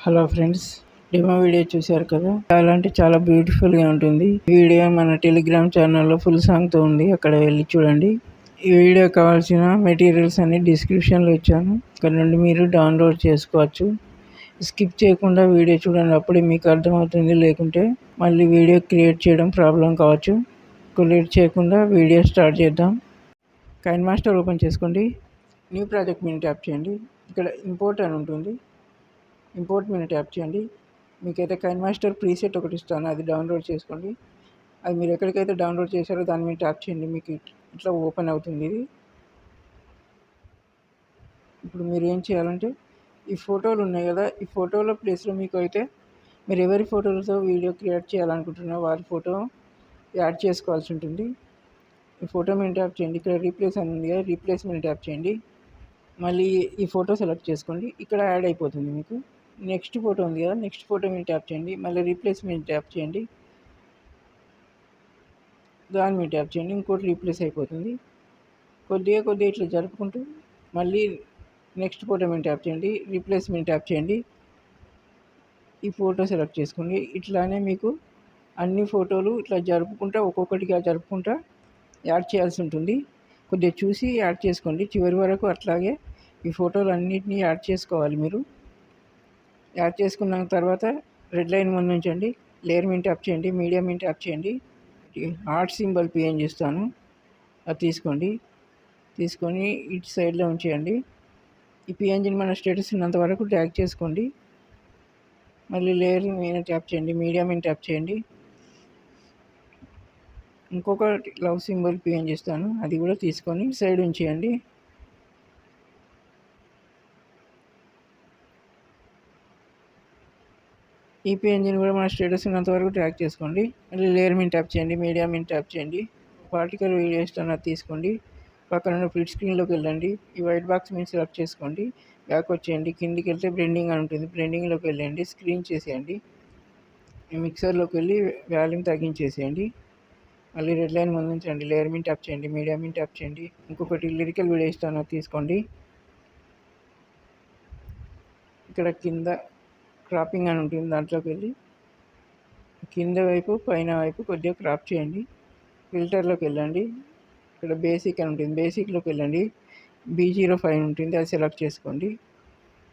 Hello friends, demo video చూశారు కదా. చాలా బ్యూటిఫుల్గా ఉంటుంది. ఈ వీడియో మన టెలిగ్రామ్ ఛానల్లో ఫుల్ సాంగ్తో ఉంది, అక్కడ వెళ్ళి చూడండి. ఈ వీడియో కావాల్సిన మెటీరియల్స్ అన్ని డిస్క్రిప్షన్లో ఇచ్చాను, అక్కడ నుండి మీరు డౌన్లోడ్ చేసుకోవచ్చు. స్కిప్ చేయకుండా వీడియో చూడండి, అప్పుడే మీకు అర్థమవుతుంది. లేకుంటే మళ్ళీ వీడియో క్రియేట్ చేయడం ప్రాబ్లం కావచ్చు. లేట్ చేయకుండా వీడియో స్టార్ట్ చేద్దాం. కైన్మాస్టర్ ఓపెన్ చేసుకోండి. న్యూ ప్రాజెక్ట్ మీద ట్యాప్ చేయండి. ఇక్కడ ఇంపోర్ట్ అని ఉంటుంది, ఇంపోర్ట్ మీద ట్యాప్ చేయండి. మీకైతే కైన్మాస్టర్ ప్రీసెట్ ఒకటి ఇస్తాను, అది డౌన్లోడ్ చేసుకోండి. అది మీరు ఎక్కడికైతే డౌన్లోడ్ చేశారో దాని మీద ట్యాప్ చేయండి. మీకు ఇట్లా ఓపెన్ అవుతుంది ఇది. ఇప్పుడు మీరు ఏం చేయాలంటే, ఈ ఫోటోలు ఉన్నాయి కదా, ఈ ఫోటోల ప్లేస్లో మీకు అయితే మీరు ఎవరి ఫోటోలతో వీడియో క్రియేట్ చేయాలనుకుంటున్నారో వారి ఫోటో యాడ్ చేసుకోవాల్సి ఉంటుంది. ఈ ఫోటో మీద ట్యాప్ చేయండి. ఇక్కడ రీప్లేస్ అని ఉంది కదా, రీప్లేస్ మీద ట్యాప్ చేయండి. మళ్ళీ ఈ ఫోటో సెలెక్ట్ చేసుకోండి, ఇక్కడ యాడ్ అయిపోతుంది మీకు. నెక్స్ట్ ఫోటో ఉంది కదా, నెక్స్ట్ ఫోటో మీద ట్యాప్ చేయండి. మళ్ళీ రీప్లేస్ మీద ట్యాప్ చేయండి, దాని మీద ట్యాప్ చేయండి, ఇంకోటి రీప్లేస్ అయిపోతుంది. కొద్దిగా ఇట్లా జరుపుకుంటూ మళ్ళీ నెక్స్ట్ ఫోటో మీద ట్యాప్ చేయండి, రీప్లేస్ మీద ట్యాప్ చేయండి, ఈ ఫోటో సెలెక్ట్ చేసుకోండి. ఇట్లానే మీకు అన్ని ఫోటోలు ఇట్లా జరుపుకుంటా ఒక్కొక్కటిగా జరుపుకుంటా యాడ్ చేయాల్సి ఉంటుంది. కొద్దిగా చూసి యాడ్ చేసుకోండి, చివరి వరకు అట్లాగే ఈ ఫోటోలు అన్నిటినీ యాడ్ చేసుకోవాలి. మీరు యాడ్ చేసుకున్న తర్వాత రెడ్ లైన్ ముందు ఉంచండి, లేయర్ మీద ట్యాప్ చేయండి, మీడియా మీద ట్యాప్ చేయండి. హార్ట్ సింబల్ పిఎన్ చేస్తాను, అది తీసుకొని ఇటు సైడ్లో ఉంచేయండి. ఈ పిఎన్జిని మన స్టేటస్ ఉన్నంత వరకు డ్రాగ్ చేసుకోండి. మళ్ళీ లేయర్ మీద ట్యాప్ చేయండి, మీడియా మీద ట్యాప్ చేయండి. ఇంకొక లవ్ సింబల్ పిఎన్ చేస్తాను, అది కూడా తీసుకొని సైడ్ ఉంచేయండి. ఈ పిఎన్జిని కూడా మన స్టేటస్ ఉన్నంత వరకు ట్రాక్ చేసుకోండి. మళ్ళీ లేయర్ మీద ట్యాప్ చేయండి, మీడియా మీద ట్యాప్ చేయండి. పార్టికల్ వీడియో ఇస్తాను, అది తీసుకోండి. పక్కన ఫిల్ స్క్రీన్లోకి వెళ్ళండి, ఈ వైట్ బాక్స్ మీద సెలెక్ట్ చేసుకోండి, బ్యాక్ వచ్చేయండి. కిందికి వెళ్తే బ్లెండింగ్ అని ఉంటుంది, బ్లెండింగ్లోకి వెళ్ళండి, స్క్రీన్ చేసేయండి. ఈ మిక్సర్లోకి వెళ్ళి వాల్యూమ్ తగ్గించేసేయండి. మళ్ళీ రెడ్ లైన్ ముందు ఉంచండి, లేయర్ మీద ట్యాప్ చేయండి, మీడియా మీద ట్యాప్ చేయండి. ఇంకొకటి లిరికల్ వీడియో ఇస్తాను, అది తీసుకోండి. ఇక్కడ కింద క్రాపింగ్ అని ఉంటుంది, దాంట్లోకి వెళ్ళి కింద వైపు పైన వైపు కొద్దిగా క్రాప్ చేయండి. ఫిల్టర్లోకి వెళ్ళండి, ఇక్కడ బేసిక్ అని ఉంటుంది, బేసిక్లోకి వెళ్ళండి. B05 ఉంటుంది, అది సెలెక్ట్ చేసుకోండి,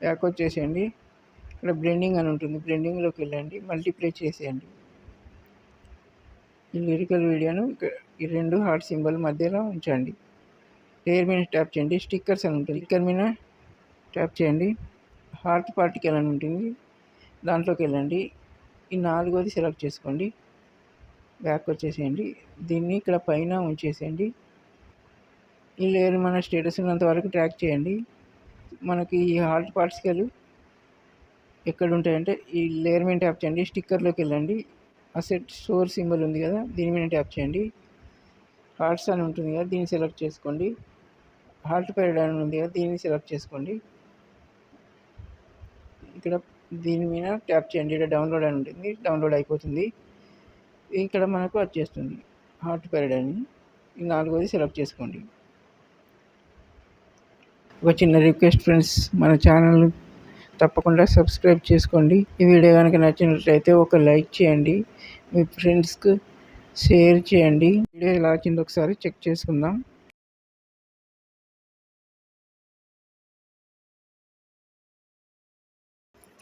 బ్యాక్ వచ్చేసేయండి. ఇక్కడ బ్లెండింగ్ అని ఉంటుంది, బ్లెండింగ్లోకి వెళ్ళండి, మల్టిప్లై చేసేయండి. ఈ లిరికల్ వీడియోను ఈ రెండు హార్ట్ సింబల్ మధ్యలో ఉంచండి. లేయర్ మీద ట్యాప్ చేయండి, స్టిక్కర్స్ అని ఉంటుంది, స్టిక్కర్ మీద ట్యాప్ చేయండి. హార్ట్ పార్టికల్ అని ఉంటుంది, దాంట్లోకి వెళ్ళండి. ఈ నాలుగోది సెలెక్ట్ చేసుకోండి, బ్యాక్ వచ్చేసేయండి. దీన్ని ఇక్కడ పైన ఉంచేసేయండి. ఈ లేయర్ మన స్టేటస్ ఉన్నంత వరకు ట్రాక్ చేయండి. మనకి ఈ హార్ట్ పార్టికల్ ఎక్కడ ఉంటాయంటే ఈ లేయర్ మీద ట్యాప్ చేయండి, స్టిక్కర్లోకి వెళ్ళండి. అసెట్ స్టోర్ సింబల్ ఉంది కదా, దీని మీద ట్యాప్ చేయండి. హార్ట్స్ అని ఉంటుంది కదా, దీన్ని సెలెక్ట్ చేసుకోండి. హార్ట్ ప్యాడ్ అని ఉంది కదా, దీన్ని సెలెక్ట్ చేసుకోండి. ఇక్కడ దీని మీద ట్యాప్ చేయండి, ఇక్కడ డౌన్లోడ్ అని ఉంటుంది, డౌన్లోడ్ అయిపోతుంది. ఇక్కడ మనకు వచ్చేస్తుంది హార్ట్ ప్యాడ్ అని. ఈ నాలుగోది సెలెక్ట్ చేసుకోండి. ఒక చిన్న రిక్వెస్ట్ ఫ్రెండ్స్, మన ఛానల్ తప్పకుండా సబ్స్క్రైబ్ చేసుకోండి. ఈ వీడియో కనుక నచ్చినట్లయితే ఒక లైక్ చేయండి, మీ ఫ్రెండ్స్కి షేర్ చేయండి. వీడియో ఎలా వచ్చిందో ఒకసారి చెక్ చేసుకుందాం.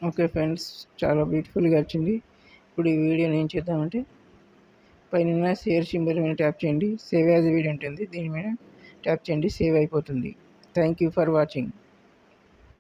ఓకే ఫ్రెండ్స్, చాలా బ్యూటిఫుల్గా వచ్చింది. ఇప్పుడు ఈ వీడియోని ఏం చేద్దామంటే, పైన షేర్ సింబల్ మీద ట్యాప్ చేయండి, సేవ్ యాజ్ వీడియో ఉంటుంది, దీని మీద ట్యాప్ చేయండి, సేవ్ అయిపోతుంది. Thank you for watching.